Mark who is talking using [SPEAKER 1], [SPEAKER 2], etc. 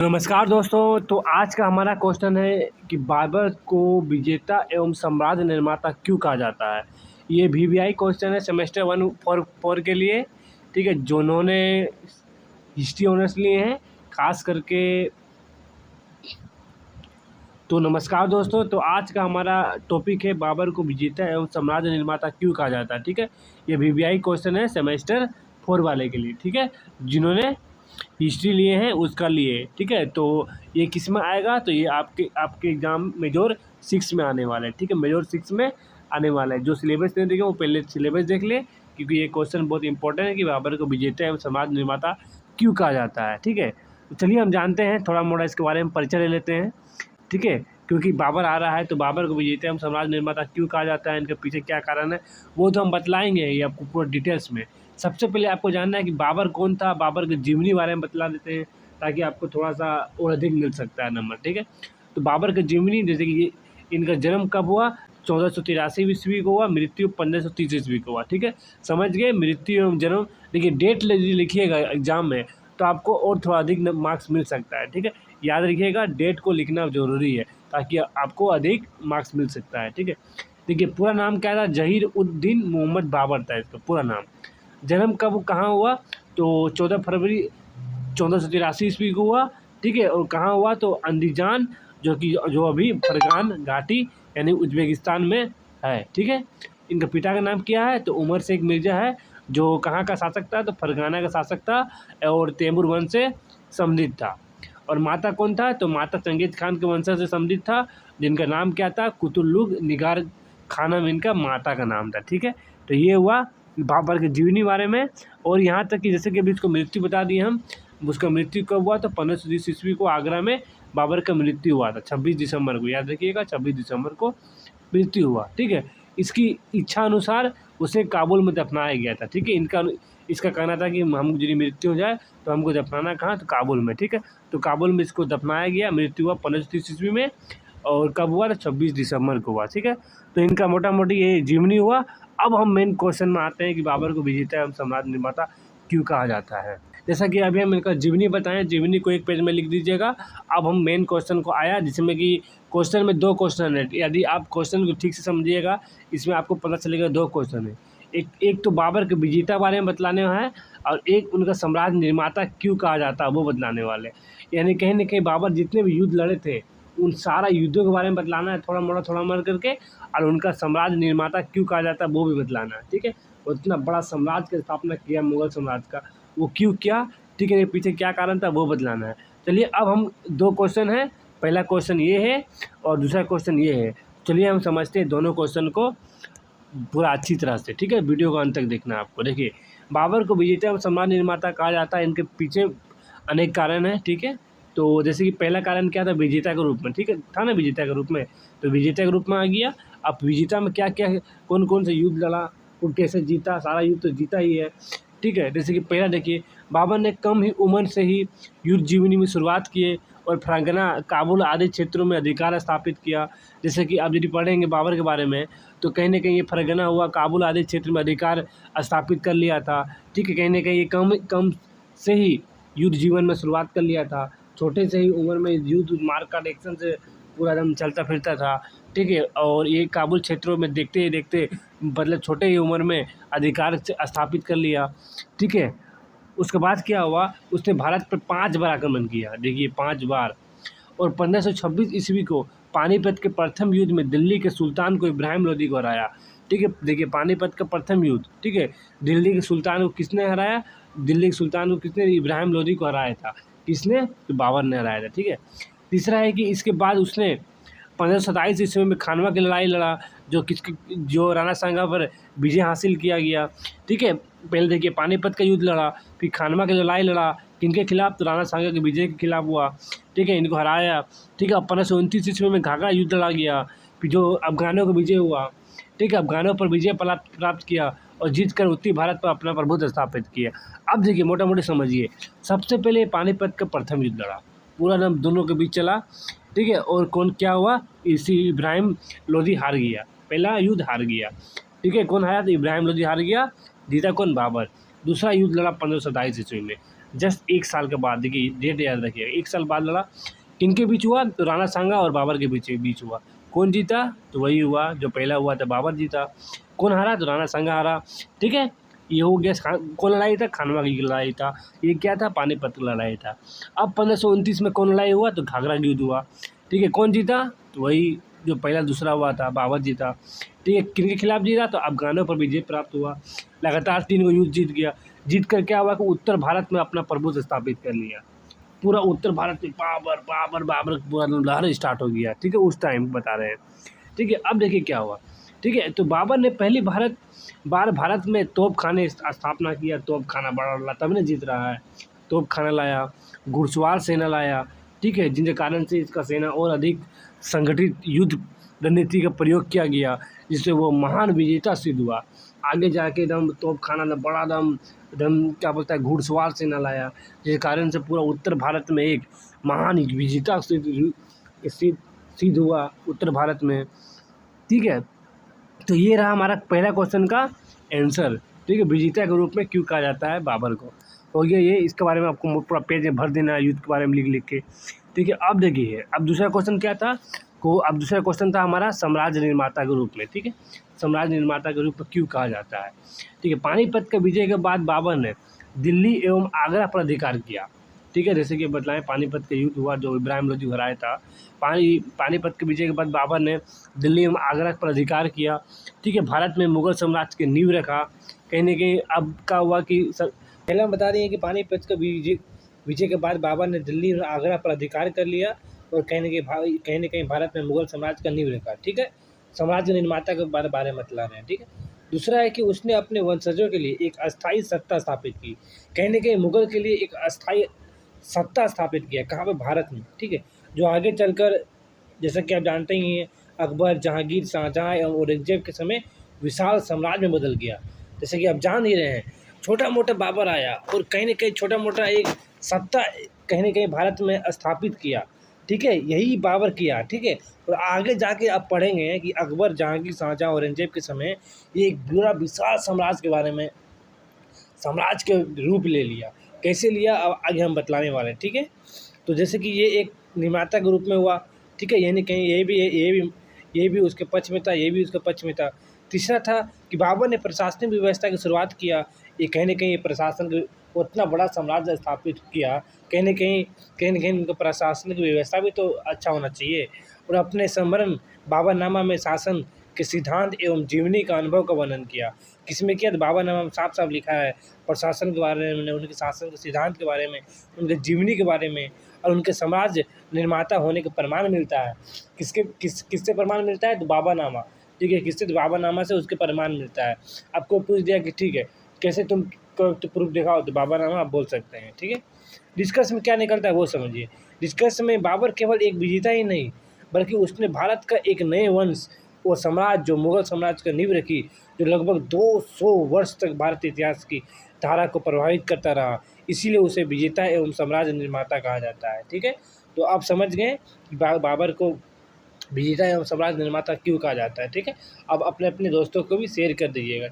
[SPEAKER 1] नमस्कार दोस्तों। तो आज का हमारा क्वेश्चन है कि बाबर को विजेता एवं साम्राज्य निर्माता क्यों कहा जाता है। ये वीवीआई क्वेश्चन है सेमेस्टर 1 के लिए। ठीक है, जिन्होंने हिस्ट्री ऑनर्स लिए हैं खास करके। तो नमस्कार दोस्तों, तो आज का हमारा टॉपिक है बाबर को विजेता एवं साम्राज्य निर्माता क्यों कहा जाता है। ठीक है, ये वीवीआई क्वेश्चन है सेमेस्टर 4 वाले के लिए। ठीक है, जिन्होंने हिस्ट्री लिए हैं उसका लिए। ठीक है, तो ये किस में आएगा, तो ये आपके एग्जाम मेजर 6 में आने वाला है। ठीक है, मेजर 6 में आने वाला है। जो सिलेबस नहीं देखे वो पहले सिलेबस देख ले, क्योंकि ये क्वेश्चन बहुत इंपॉर्टेंट है कि बाबर को विजेता एवं समाज निर्माता क्यों कहा जाता है। ठीक है, तो चलिए हम जानते हैं, थोड़ा मोड़ा इसके बारे में परिचय ले लेते हैं। ठीक है, क्योंकि बाबर आ रहा है तो बाबर को विजेता एवं साम्राज्य निर्माता क्यों कहा जाता है, इनके पीछे क्या कारण है वो तो हम बतलाएंगे ये आपको पूरा डिटेल्स में। सबसे पहले आपको जानना है कि बाबर कौन था, बाबर के जीवनी बारे में बतला देते हैं ताकि आपको थोड़ा सा और अधिक मिल सकता है नंबर। ठीक है, तो बाबर के जीवनी, जैसे कि ये इनका जन्म कब हुआ, 1483 ईस्वी को हुआ, मृत्यु 1530 ईस्वी को हुआ। ठीक है, समझ गए, मृत्यु एवं जन्म। देखिए डेट लिखिएगा एग्जाम में तो आपको और थोड़ा अधिक मार्क्स मिल सकता है। ठीक है, याद रखिएगा डेट को लिखना जरूरी है ताकि आपको अधिक मार्क्स मिल सकता है। ठीक है, देखिए पूरा नाम क्या था, जहीर उद दीन मोहम्मद बाबर था इसका पूरा नाम। जन्म कब कहाँ हुआ, तो 14 फरवरी 1483 ईस्वी को हुआ। ठीक है, और कहाँ हुआ, तो अंदीजान, जो अभी फरगान घाटी यानी उज्बेकिस्तान में है। ठीक है, इनका पिता का नाम क्या है, तो उमर शेख मिर्ज़ा है, जो कहाँ का शासक था, तो फरगाना का शासक था और तैमूर वंश से संबंधित था। और माता कौन था, तो माता चंगेज खान के वंशज से संबंधित था, जिनका नाम क्या था, कुतुल्लुग निगार खानम इनका माता का नाम था। ठीक है, तो ये हुआ बाबर के जीवनी बारे में। और यहाँ तक कि जैसे कि अभी इसको मृत्यु बता दी हम, उसका मृत्यु कब हुआ, तो 1530 ईस्वी को आगरा में बाबर का मृत्यु हुआ था 26 दिसंबर को। याद रखिएगा 26 दिसंबर को मृत्यु हुआ। ठीक है, इसकी इच्छा अनुसार उसे काबुल में दफनाया गया था। ठीक है, इसका कहना था कि हम यदि मृत्यु हो जाए तो हमको दफनाना कहाँ, तो काबुल में। ठीक है, तो काबुल में इसको दफनाया गया। मृत्यु हुआ 1530 ईस्वी में, और कब हुआ, तो 26 दिसंबर को हुआ। ठीक है, तो इनका मोटा मोटी ये जीवनी हुआ। अब हम मेन क्वेश्चन में आते हैं कि बाबर को विजेता एवं साम्राज्य निर्माता क्यों कहा जाता है। जैसा कि अभी हम इनका जीवनी बताएं, जीवनी को एक पेज में लिख दीजिएगा। अब हम मेन क्वेश्चन को आया, जिसमें कि क्वेश्चन में 2 क्वेश्चन है। यदि आप क्वेश्चन को ठीक से समझिएगा, इसमें आपको पता चलेगा 2 क्वेश्चन है। एक तो बाबर के विजेता बारे में बतलाने हैं, और एक उनका साम्राज्य निर्माता क्यों कहा जाता है वो बतलाने वाले। यानी कहीं ना कहीं बाबर जितने भी युद्ध लड़े थे उन सारा युद्धों के बारे में बतलाना है, थोड़ा मोड़ा करके। और उनका साम्राज्य निर्माता क्यों कहा जाता है वो भी बतलाना है। ठीक है, उतना बड़ा साम्राज्य की स्थापना किया मुगल साम्राज्य का, वो क्यों किया। ठीक है, पीछे क्या कारण था वो बतलाना है। चलिए अब हम 2 क्वेश्चन है, पहला क्वेश्चन ये है और दूसरा क्वेश्चन ये है। चलिए हम समझते हैं दोनों क्वेश्चन को पूरा अच्छी तरह से। ठीक है, वीडियो को अंत तक देखना है आपको। देखिए बाबर को विजेता एवं साम्राज्य निर्माता कहा जाता है, इनके पीछे अनेक कारण हैं। ठीक है, तो जैसे कि पहला कारण क्या था, विजेता के रूप में। ठीक है, था ना विजेता के रूप में, तो विजेता के रूप में आ गया। अब विजेता में क्या क्या कौन कौन से युद्ध लड़ा, वो कैसे जीता, सारा युद्ध तो जीता ही है। ठीक है, जैसे कि पहला देखिए, बाबर ने कम ही उम्र से ही युद्ध जीवनी में शुरुआत किए और फरगना, काबुल आदि क्षेत्रों में अधिकार स्थापित किया। जैसे कि आप यदि पढ़ेंगे बाबर के बारे में तो कहीं ना कहीं ये फरगना हुआ, काबुल आदि क्षेत्र में अधिकार स्थापित कर लिया था। ठीक है, कहीं ना कहीं ये कम से ही युद्ध जीवन में शुरुआत कर लिया था। छोटे से ही उम्र में युद्ध मारकाट एक्शन से पूरा एकदम चलता फिरता था। ठीक है, और ये काबुल क्षेत्रों में देखते ही देखते मतलब छोटे ही उम्र में अधिकार स्थापित कर लिया। ठीक है, उसके बाद क्या हुआ, उसने भारत पर 5 बार आक्रमण किया। देखिए 5 बार। और 1526 ईस्वी को पानीपत के प्रथम युद्ध में दिल्ली के सुल्तान को इब्राहिम लोदी को हराया। ठीक है, देखिए पानीपत का प्रथम युद्ध। ठीक है, दिल्ली के सुल्तान को किसने हराया, दिल्ली के सुल्तान को किसने, इब्राहिम लोदी को हराया था। किसने, तो बाबर ने हराया था। ठीक है, तीसरा है कि इसके बाद उसने 1527 ईस्वी में खानवा की लड़ाई लड़ा, जो राणा सांगा पर विजय हासिल किया गया। ठीक है, पहले देखिए पानीपत का युद्ध लड़ा, फिर खानवा की लड़ाई लड़ा, किनके खिलाफ, तो राणा सांगा के विजय के खिलाफ हुआ। ठीक है, इनको हराया। ठीक है, 1529 ईस्वी में घाघरा युद्ध लड़ा गया, फिर जो अफगानों का विजय हुआ। ठीक है, अफगानों पर विजय प्राप्त किया और जीत कर उत्तरी भारत पर अपना प्रभुत्व स्थापित किया। अब देखिए मोटा मोटी समझिए, सबसे पहले पानीपत का प्रथम युद्ध लड़ा, पूरा नाम दोनों के बीच चला। ठीक है, और कौन क्या हुआ, इसी इब्राहिम लोदी हार गया, पहला युद्ध हार गया। ठीक है, कौन हारा, तो इब्राहिम लोदी हार गया, जीता कौन, बाबर। दूसरा युद्ध लड़ा 1527 ईस्वी में, जस्ट 1 साल के बाद, देखिए डेट याद रखिएगा, 1 साल बाद लड़ा। किनके बीच हुआ? तो राणा सांगा और बाबर के बीच हुआ। कौन जीता? तो वही हुआ जो पहला हुआ था, बाबर जीता। कौन हारा? तो राणा सांगा हारा। ठीक है, ये हो गया। कौन लड़ाई था? खानवा की लड़ाई था। ये क्या था? पानीपत की लड़ाई था। अब 1529 में कौन लड़ाई हुआ? तो घाघरा की युद्ध हुआ। ठीक है, कौन जीता? तो वही जो पहला दूसरा हुआ था, बाबर जीता। ठीक है, किनके खिलाफ जीता? तो अफगानों पर विजय प्राप्त हुआ। लगातार 3 गो युद्ध जीत गया। जीत कर क्या हुआ कि उत्तर भारत में अपना प्रभुत्व स्थापित कर लिया। पूरा उत्तर भारत में बाबर बाबर बाबर पूरा लहर स्टार्ट हो गया। ठीक है, उस टाइम बता रहे हैं। ठीक है, अब देखिए क्या हुआ। ठीक है, तो बाबर ने पहली बार भारत में तोप खाने स्थापना किया। तोप खाना बड़ा तब ने जीत रहा है। तोप खाना लाया, घुड़सवार सेना लाया। ठीक है, जिनके कारण से इसका सेना और अधिक संगठित युद्ध रणनीति का प्रयोग किया गया, जिससे वो महान विजेता सिद्ध हुआ। आगे जाके एकदम तोप खाना ने बड़ा एकदम एकदम क्या बोलता है घुड़सवार सेना लाया, जिसके कारण से पूरा उत्तर भारत में एक महान विजेता सिद्ध हुआ उत्तर भारत में। ठीक है, तो ये रहा हमारा पहला क्वेश्चन का आंसर। ठीक है, विजेता के रूप में क्यों कहा जाता है बाबर को। हो गया ये, इसके बारे में आपको पूरा पेज में भर देना है युद्ध के बारे में लिख लिख के। ठीक है, अब देखिए अब दूसरा क्वेश्चन क्या था अब दूसरा क्वेश्चन था हमारा साम्राज्य निर्माता के रूप में। ठीक है, साम्राज्य निर्माता के रूप में क्यों कहा जाता है। ठीक है, पानीपत के विजय के बाद बाबर ने दिल्ली एवं आगरा पर अधिकार किया। ठीक है, जैसे कि बताएं पानीपत का युद्ध हुआ जो इब्राहिम लोधी हराया था। पानीपत के विजय के बाद बाबर ने दिल्ली एवं आगरा पर अधिकार किया। ठीक है, भारत में मुगल साम्राज्य की नींव रखा। कहीं न कहीं अब क्या हुआ कि पहले हम बता रहे हैं कि पानीपत का विजय के बाद बाबर ने दिल्ली और आगरा पर अधिकार कर लिया और कहीं न कहीं भारत में मुगल साम्राज्य का नींव रखा। ठीक है, साम्राज्य निर्माता के बारे में बतला रहे हैं। ठीक है, दूसरा है कि उसने अपने वंशजों के लिए एक अस्थायी सत्ता स्थापित की। कहीं न कहीं मुगल के लिए एक अस्थायी सत्ता स्थापित किया। कहाँ पे? भारत में। ठीक है, जो आगे चलकर जैसा कि आप जानते ही हैं अकबर, जहांगीर, शाहजहाँ एवं औरंगजेब के समय विशाल साम्राज्य में बदल गया। जैसे कि आप जान ही रहे हैं, छोटा मोटा बाबर आया और कहीं न कहीं छोटा मोटा एक सत्ता कहीं न कहीं भारत में स्थापित किया। ठीक है, यही बाबर किया। ठीक है, और आगे जाके आप पढ़ेंगे कि अकबर, जहांगीर, शाहजहाँ, औरंगजेब के समय ये एक पूरा विशाल साम्राज्य के रूप ले लिया। कैसे लिया अब आगे हम बतलाने वाले हैं। ठीक है, तो जैसे कि ये एक निर्माता के रूप में हुआ। ठीक है, यानी कहीं ये भी उसके पक्ष में था, ये भी उसके पक्ष में था। तीसरा था कि बाबर ने प्रशासनिक व्यवस्था की शुरुआत किया। ये कहीं न कहीं प्रशासन उतना बड़ा साम्राज्य स्थापित किया। कहीं न कहीं उनका प्रशासनिक व्यवस्था भी तो अच्छा होना चाहिए। और अपने संवरण बाबरनामा में शासन के सिद्धांत एवं जीवनी का अनुभव का वर्णन किया। किसमें किया? तो बाबरनामा में साफ-साफ लिखा है प्रशासन के बारे में, उनके शासन के सिद्धांत के बारे में, उनके जीवनी के बारे में और उनके समाज निर्माता होने का प्रमाण मिलता है। किससे प्रमाण मिलता है? तो बाबरनामा। ठीक है, किससे? तो बाबरनामा से उसके प्रमाण मिलता है। आपको पूछ दिया कि ठीक है, कैसे तुम प्रूफ दिखाओ? तो बाबरनामा आप बोल सकते हैं। ठीक है, डिस्कस में क्या निकलता है वो समझिए। डिस्कस में बाबर केवल एक विजेता ही नहीं, बल्कि उसने भारत का एक नए वंश और साम्राज्य जो मुगल साम्राज्य का नींव रखी, जो लगभग 200 वर्ष तक भारतीय इतिहास की धारा को प्रभावित करता रहा। इसीलिए उसे विजेता एवं साम्राज्य निर्माता कहा जाता है। ठीक है, तो आप समझ गए कि बाबर को विजेता एवं साम्राज्य निर्माता क्यों कहा जाता है। ठीक है, अब अपने अपने दोस्तों को भी शेयर कर दीजिएगा।